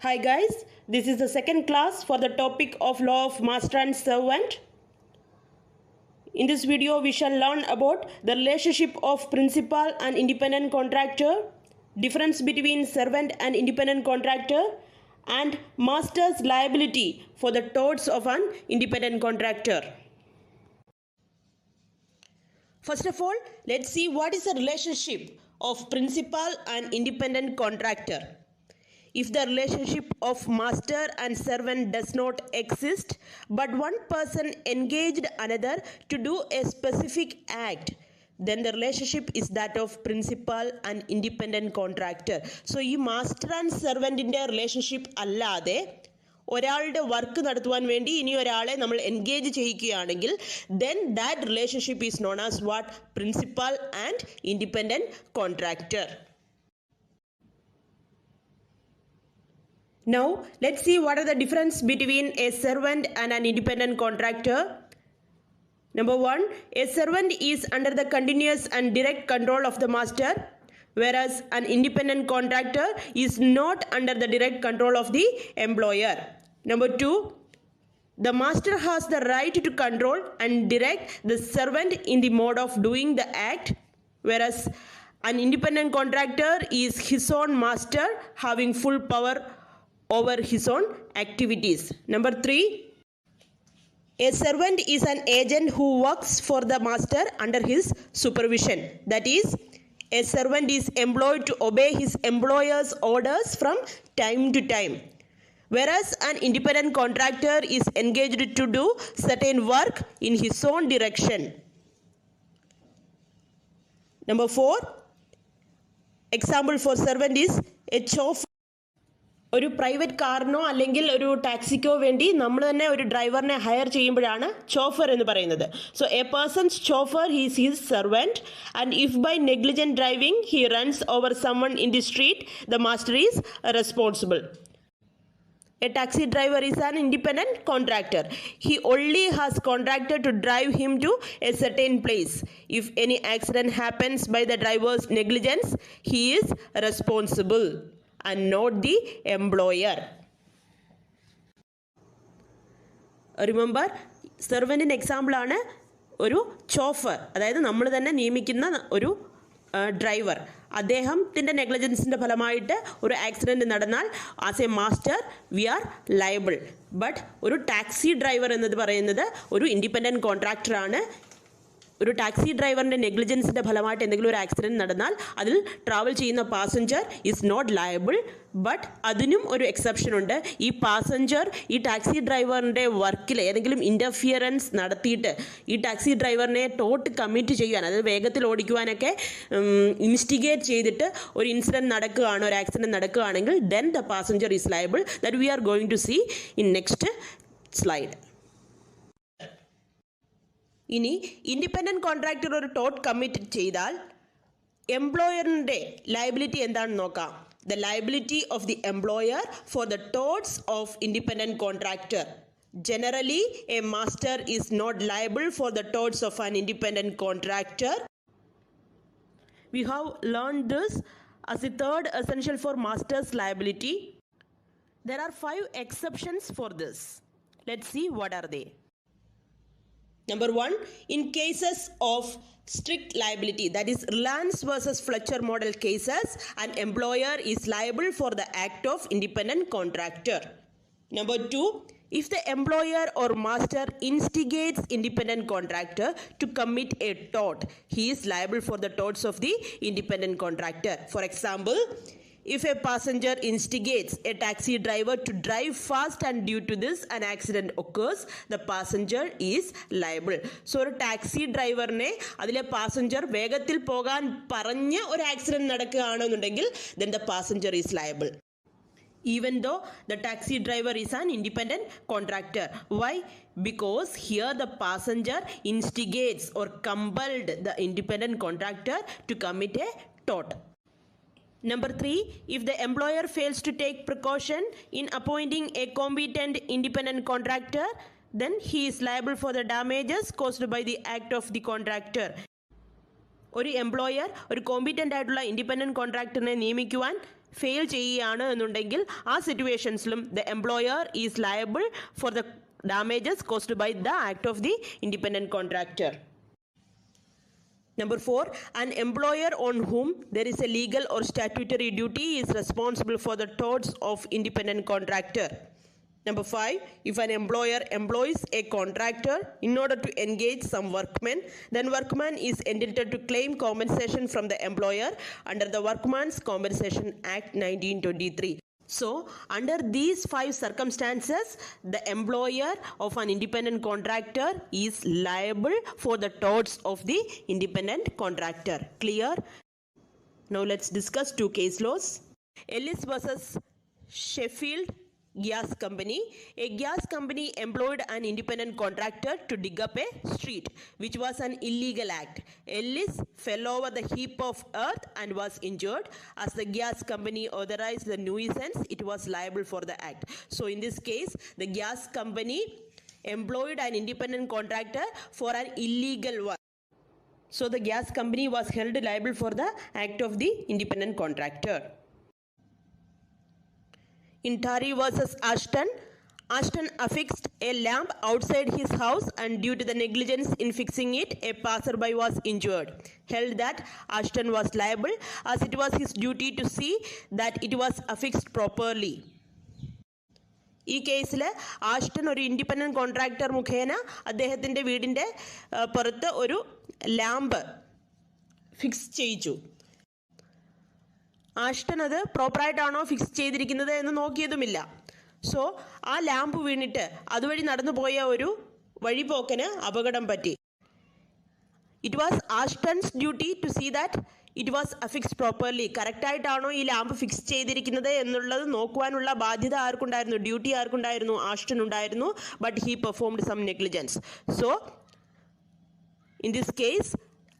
Hi guys, this is the second class for the topic of law of master and servant. In this video, we shall learn about the relationship of principal and independent contractor, difference between servant and independent contractor, and master's liability for the torts of an independent contractor. First of all, let's see what is the relationship of principal and independent contractor. If the relationship of master and servant does not exist, but one person engaged another to do a specific act, then the relationship is that of principal and independent contractor. So, ഈ master and servant relationship അല്ലാതെ ഒരാളുടെ work നടത്തുവാൻ വേണ്ടി ഇനി ഒരാളെ നമ്മൾ engage ചെയ്യിക്കുകയാണെങ്കിൽ then that relationship is known as what? Principal and independent contractor. Now, let's see what are the difference between a servant and an independent contractor. Number one, a servant is under the continuous and direct control of the master, whereas an independent contractor is not under the direct control of the employer. Number two, the master has the right to control and direct the servant in the mode of doing the act, whereas an independent contractor is his own master, having full power over his own activities. Number three, a servant is an agent who works for the master under his supervision. That is, a servant is employed to obey his employer's orders from time to time, whereas an independent contractor is engaged to do certain work in his own direction. Number four, example for servant is a chauffeur. ഒരു private കാറിനോ അല്ലെങ്കിൽ ഒരു ടാക്സിക്കോ വേണ്ടി നമ്മൾ തന്നെ ഒരു ഡ്രൈവറിനെ higher ചെയ്യുമ്പോഴാണ് chauffeur എന്ന് പറയുന്നത്. So a person's chauffeur he's his servant and if by negligent driving he runs over someone in the street the master is responsible. A taxi driver is an independent contractor. He only has contracted to drive him to a certain place. If any accident happens by the driver's negligence, he is responsible and not the employer. Remember, സെർവൻറ്റിൻ്റെ എക്സാമ്പിളാണ് ഒരു ചോഫർ, അതായത് നമ്മൾ തന്നെ നിയമിക്കുന്ന ഒരു driver. അദ്ദേഹത്തിൻ്റെ നെഗ്ലിജൻസിൻ്റെ ഫലമായിട്ട് ഒരു accident നടന്നാൽ as a master we are liable. But ഒരു ടാക്സി ഡ്രൈവർ എന്നത് പറയുന്നത് ഒരു ഇൻഡിപെൻഡൻറ്റ് കോൺട്രാക്ടറാണ്. ഒരു ടാക്സി ഡ്രൈവറിൻ്റെ നെഗ്ലിജൻസിൻ്റെ ഫലമായിട്ട് എന്തെങ്കിലും ഒരു ആക്സിഡൻറ്റ് നടന്നാൽ അതിൽ ട്രാവൽ ചെയ്യുന്ന passenger is not liable. But അതിനും ഒരു എക്സെപ്ഷൻ ഉണ്ട്. ഈ പാസഞ്ചർ ഈ ടാക്സി ഡ്രൈവറിൻ്റെ വർക്കിൽ ഏതെങ്കിലും ഇൻ്റർഫിയറൻസ് നടത്തിയിട്ട് ഈ ടാക്സി ഡ്രൈവറിനെ ടോട്ട് കമ്മിറ്റ് ചെയ്യാൻ, അതായത് വേഗത്തിൽ ഓടിക്കുവാനൊക്കെ ഇൻസ്റ്റിഗേറ്റ് ചെയ്തിട്ട് ഒരു ഇൻസിഡൻറ്റ് നടക്കുകയാണ്, ഒരു ആക്സിഡൻറ്റ് നടക്കുകയാണെങ്കിൽ then the passenger is liable. That we are going to see in next slide. ഇനി ഇൻഡിപെൻഡൻറ്റ് കോൺട്രാക്ടർ ഒരു ടോട്ട് കമ്മിറ്റ് ചെയ്താൽ എംപ്ലോയറിൻ്റെ ലയബിലിറ്റി എന്താണെന്ന് നോക്കാം. The liability of the employer for the torts of independent contractor. Generally, a master is not liable for the torts of an independent contractor. We have learned this as the third essential for master's liability. There are 5 exceptions for this. Let's see what are they. Number one, in cases of strict liability, that is Reliance versus Fletcher model cases, an employer is liable for the act of independent contractor. Number two, if the employer or master instigates independent contractor to commit a tort, he is liable for the torts of the independent contractor. For example, if a passenger instigates a taxi driver to drive fast and due to this an accident occurs, the passenger is liable. So ഒരു taxi ഡ്രൈവറിനെ അതിലെ passenger വേഗത്തിൽ പോകാൻ പറഞ്ഞ് ഒരു accident നടക്കുകയാണെന്നുണ്ടെങ്കിൽ then the passenger is liable, even though the taxi driver is an independent contractor. Why? Because here the passenger instigates or compelled the independent contractor to commit a tort. Number three, if the employer fails to take precaution in appointing a competent independent contractor, then he is liable for the damages caused by the act of the contractor. ഒരു employer ഒരു competent ആയിട്ടുള്ള independent കോൺട്രാക്ടറിനെ നിയമിക്കുവാൻ fail ചെയ്യുകയാണ് എന്നുണ്ടെങ്കിൽ ആ സിറ്റുവേഷൻസിലും the employer is liable for the damages caused by the act of the independent contractor. Number 4, an employer on whom there is a legal or statutory duty is responsible for the torts of independent contractor. Number 5, if an employer employs a contractor in order to engage some workmen, then workman is entitled to claim compensation from the employer under the Workmen's Compensation Act 1923. So, under these 5 circumstances, the employer of an independent contractor is liable for the torts of the independent contractor. Clear? Now, let's discuss 2 case laws. Ellis versus Sheffield Gas Company. A gas company employed an independent contractor to dig up a street, which was an illegal act. Ellis fell over the heap of earth and was injured. As the gas company authorized the nuisance, it was liable for the act. So in this case, the gas company employed an independent contractor for an illegal work. So the gas company was held liable for the act of the independent contractor. In Tari versus Ashton, Ashton affixed a lamp outside his house and due to the negligence in fixing it, a passerby was injured. Held that Ashton was liable as it was his duty to see that it was affixed properly. ഈ കേസിൽ Ashton ഒരു independent contractor മുഖേന അദ്ദേഹത്തിൻ്റെ വീടിൻ്റെ പുറത്ത് ഒരു lamp fix ചെയ്യിച്ചു. Ashton അത് പ്രോപ്പറായിട്ടാണോ ഫിക്സ് ചെയ്തിരിക്കുന്നത് എന്ന് നോക്കിയതുമില്ല. സോ ആ ലാമ്പ് വീണിട്ട് അതുവഴി നടന്നു പോയ ഒരു വഴിപോക്കന് അപകടം പറ്റി. It was Ashton's duty to see that it was affixed properly. കറക്റ്റായിട്ടാണോ ഈ ലാമ്പ് ഫിക്സ് ചെയ്തിരിക്കുന്നത് എന്നുള്ളത് നോക്കുവാനുള്ള ബാധ്യത ആർക്കുണ്ടായിരുന്നു? ഡ്യൂട്ടി ആർക്കുണ്ടായിരുന്നു? ആഷ്ടൺ ഉണ്ടായിരുന്നു. But he performed some negligence. So in this case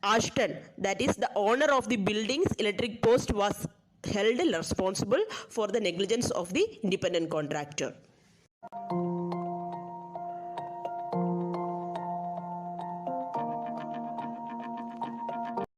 Ashton, that is the owner of the building's electric post, was held responsible for the negligence of the independent contractor.